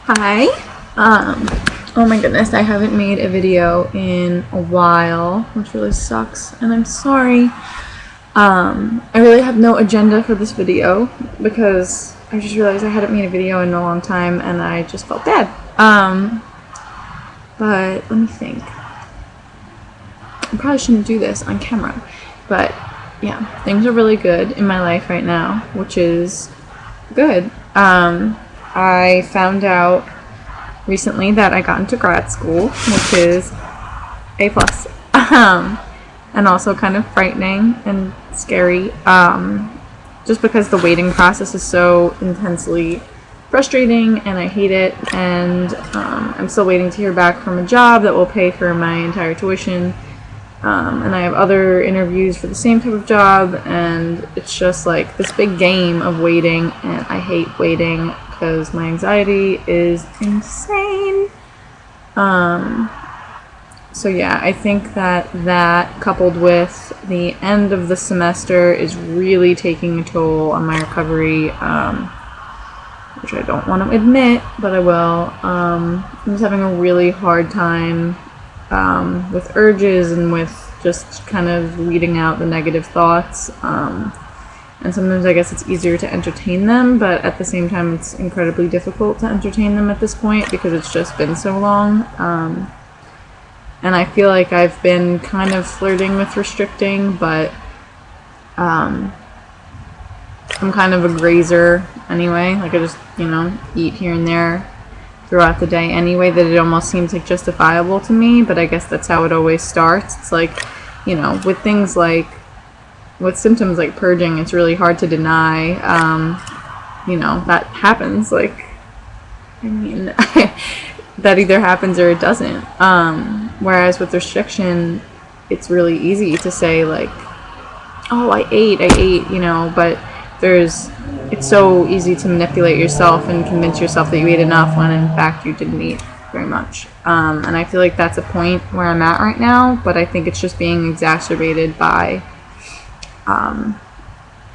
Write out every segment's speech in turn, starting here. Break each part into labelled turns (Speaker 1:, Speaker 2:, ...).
Speaker 1: Hi. Oh my goodness, I haven't made a video in a while, which really sucks, and I'm sorry. I really have no agenda for this video because I just realized I hadn't made a video in a long time and I just felt bad. But let me think. I probably shouldn't do this on camera, but yeah, things are really good in my life right now, which is good. I found out recently that I got into grad school, which is A+. And also kind of frightening and scary, just because the waiting process is so intensely frustrating and I hate it, and I'm still waiting to hear back from a job that will pay for my entire tuition, and I have other interviews for the same type of job, and it's just like this big game of waiting, and I hate waiting because my anxiety is insane. So yeah, I think that coupled with the end of the semester is really taking a toll on my recovery, which I don't want to admit, but I will. I'm just having a really hard time with urges and with just kind of weeding out the negative thoughts. And sometimes I guess it's easier to entertain them, but at the same time it's incredibly difficult to entertain them at this point because it's just been so long. And I feel like I've been kind of flirting with restricting, but I'm kind of a grazer anyway. Like I just, eat here and there throughout the day anyway, that it almost seems like justifiable to me, but I guess that's how it always starts. It's like, with things like, with symptoms like purging, it's really hard to deny, that happens. Like, that either happens or it doesn't. Whereas with restriction, it's really easy to say like, oh, I ate, but it's so easy to manipulate yourself and convince yourself that you ate enough when in fact you didn't eat very much. And I feel like that's a point where I'm at right now, but I think it's just being exacerbated by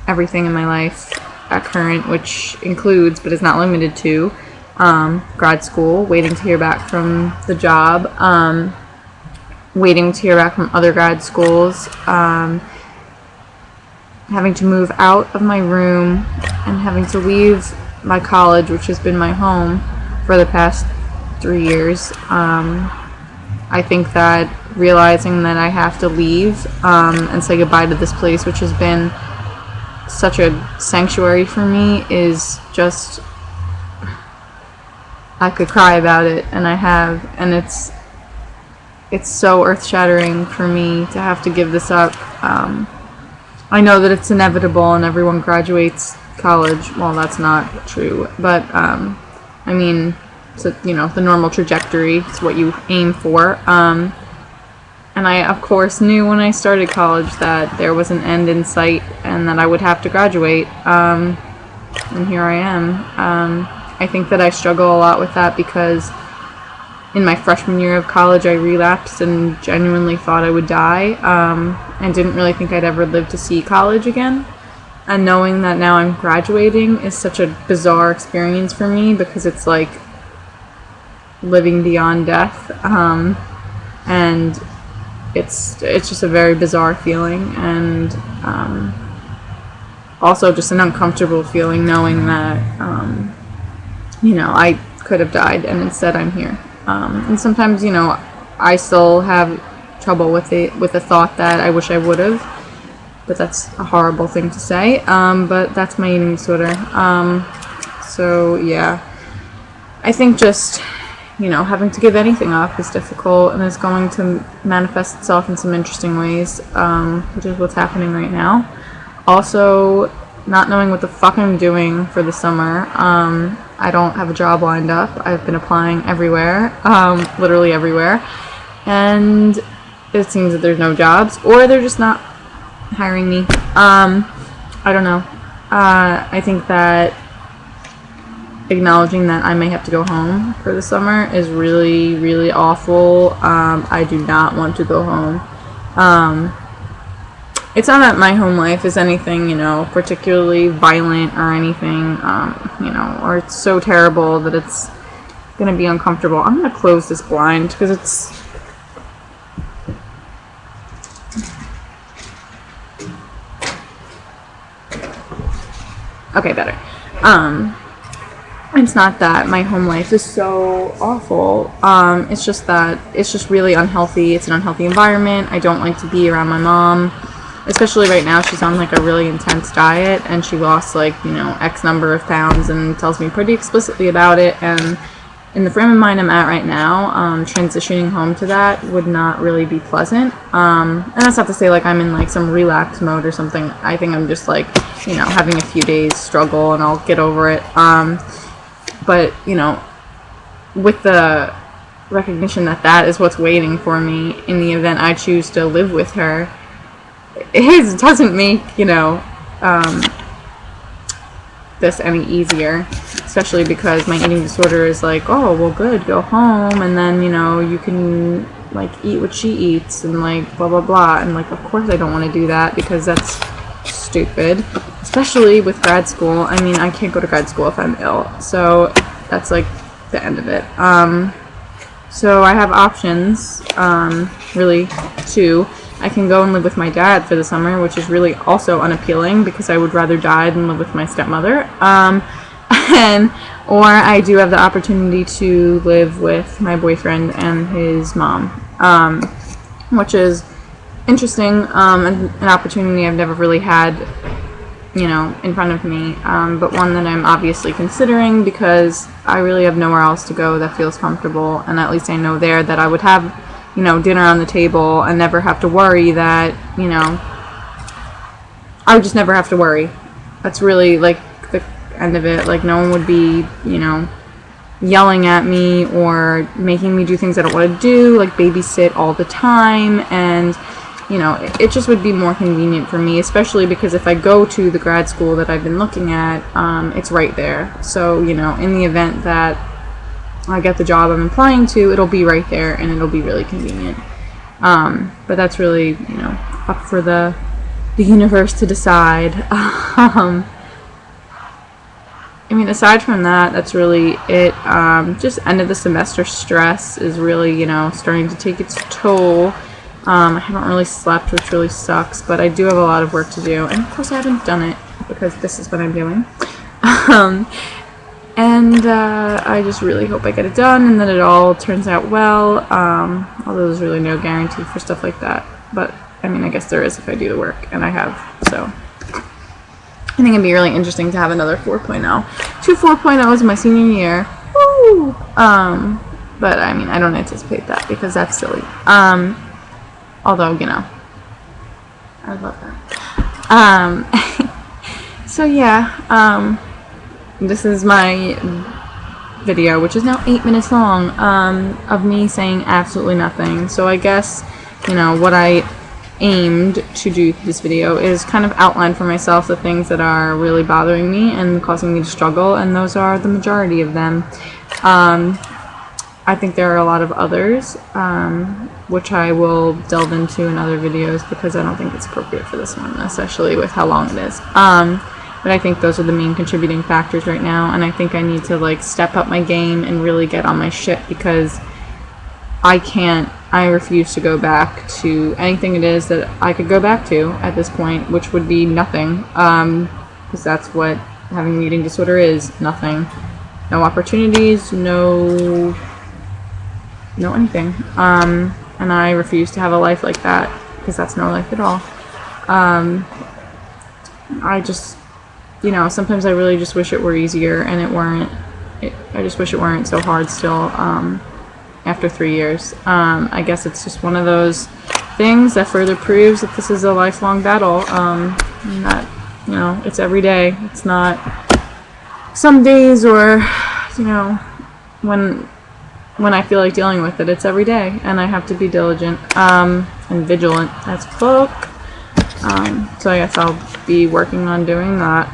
Speaker 1: everything in my life at current, which includes, but is not limited to, grad school, waiting to hear back from the job, waiting to hear back from other grad schools, having to move out of my room and having to leave my college, which has been my home for the past 3 years. I think that realizing that I have to leave and say goodbye to this place, which has been such a sanctuary for me, is just, I could cry about it, and I have, and it's so earth-shattering for me to have to give this up. I know that it's inevitable and everyone graduates college. Well, that's not true, but so, the normal trajectory is what you aim for. And I, of course, knew when I started college that there was an end in sight and that I would have to graduate. And here I am. I think that I struggle a lot with that because in my freshman year of college, I relapsed and genuinely thought I would die, and didn't really think I'd ever live to see college again. And knowing that now I'm graduating is such a bizarre experience for me because it's like living beyond death, and it's just a very bizarre feeling, and also just an uncomfortable feeling knowing that I could have died and instead I'm here. And sometimes I still have trouble with the thought that I wish I would have, but that's a horrible thing to say, but that's my eating disorder. So yeah, I think just having to give anything up is difficult and is going to manifest itself in some interesting ways, which is what's happening right now. Also, not knowing what the fuck I'm doing for the summer. I don't have a job lined up. I've been applying everywhere, literally everywhere, and it seems that there's no jobs, or they're just not hiring me. I don't know. I think that acknowledging that I may have to go home for the summer is really, really awful. I do not want to go home. It's not that my home life is anything, particularly violent or anything, or it's so terrible that it's going to be uncomfortable. I'm going to close this blind because it's... Okay, better. It's not that my home life is so awful. It's just that it's just really unhealthy. It's an unhealthy environment. I don't like to be around my mom, especially right now. She's on like a really intense diet, and she lost like, you know, X number of pounds and tells me pretty explicitly about it. And in the frame of mind I'm at right now, transitioning home to that would not really be pleasant. And that's not to say like I'm in like some relapse mode or something. I think I'm just like, you know, having a few days struggle and I'll get over it. But, you know, with the recognition that that is what's waiting for me in the event I choose to live with her, it doesn't make, you know, this any easier, especially because my eating disorder is like, oh, well, good, go home, and then, you know, you can, like, eat what she eats, and, like, blah, blah, blah, and, like, of course I don't want to do that, because that's stupid, especially with grad school. I mean, I can't go to grad school if I'm ill, so that's, like, the end of it. So I have options, really, two. I can go and live with my dad for the summer, which is really also unappealing because I would rather die than live with my stepmother. Or I do have the opportunity to live with my boyfriend and his mom, which is interesting, an opportunity I've never really had, you know, in front of me, but one that I'm obviously considering because I really have nowhere else to go that feels comfortable, and at least I know there that I would have, you know, dinner on the table and never have to worry that, you know, I would just never have to worry. That's really, like, the end of it. Like, no one would be, you know, yelling at me or making me do things I don't want to do, like babysit all the time, and, you know, it just would be more convenient for me, especially because if I go to the grad school that I've been looking at, it's right there. So, you know, in the event that I get the job I'm applying to, it'll be right there, and it'll be really convenient. But that's really, you know, up for the universe to decide. I mean, aside from that, that's really it. Just end of the semester stress is really, you know, starting to take its toll. I haven't really slept, which really sucks, but I do have a lot of work to do, and of course I haven't done it because this is what I'm doing. And I just really hope I get it done and that it all turns out well, although there's really no guarantee for stuff like that. But, I mean, I guess there is if I do the work, and I have, so. I think it'd be really interesting to have another 4.0. 2 4.0s in my senior year. Woo! But, I mean, I don't anticipate that because that's silly. Although, you know, I love that. So, yeah, this is my video, which is now 8 minutes long, of me saying absolutely nothing. So I guess, you know, what I aimed to do this video is kind of outline for myself the things that are really bothering me and causing me to struggle, and those are the majority of them. I think there are a lot of others, which I will delve into in other videos because I don't think it's appropriate for this one, especially with how long it is. But I think those are the main contributing factors right now, and I think I need to, like, step up my game and really get on my shit because I refuse to go back to anything it is that I could go back to at this point, which would be nothing, because that's what having an eating disorder is, nothing. No opportunities, no anything. And I refuse to have a life like that, because that's no life at all. I just, you know, sometimes I really just wish it were easier, and it weren't. I just wish it weren't so hard still, after 3 years. I guess it's just one of those things that further proves that this is a lifelong battle, and that, you know, it's every day. It's not some days or, you know, when I feel like dealing with it. It's every day, and I have to be diligent, and vigilant. That's a book. So I guess I'll be working on doing that.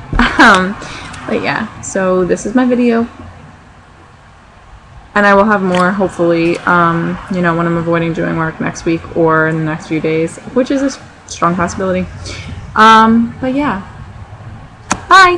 Speaker 1: But yeah, so this is my video. And I will have more, hopefully, you know, when I'm avoiding doing work next week or in the next few days, which is a strong possibility. But yeah. Bye!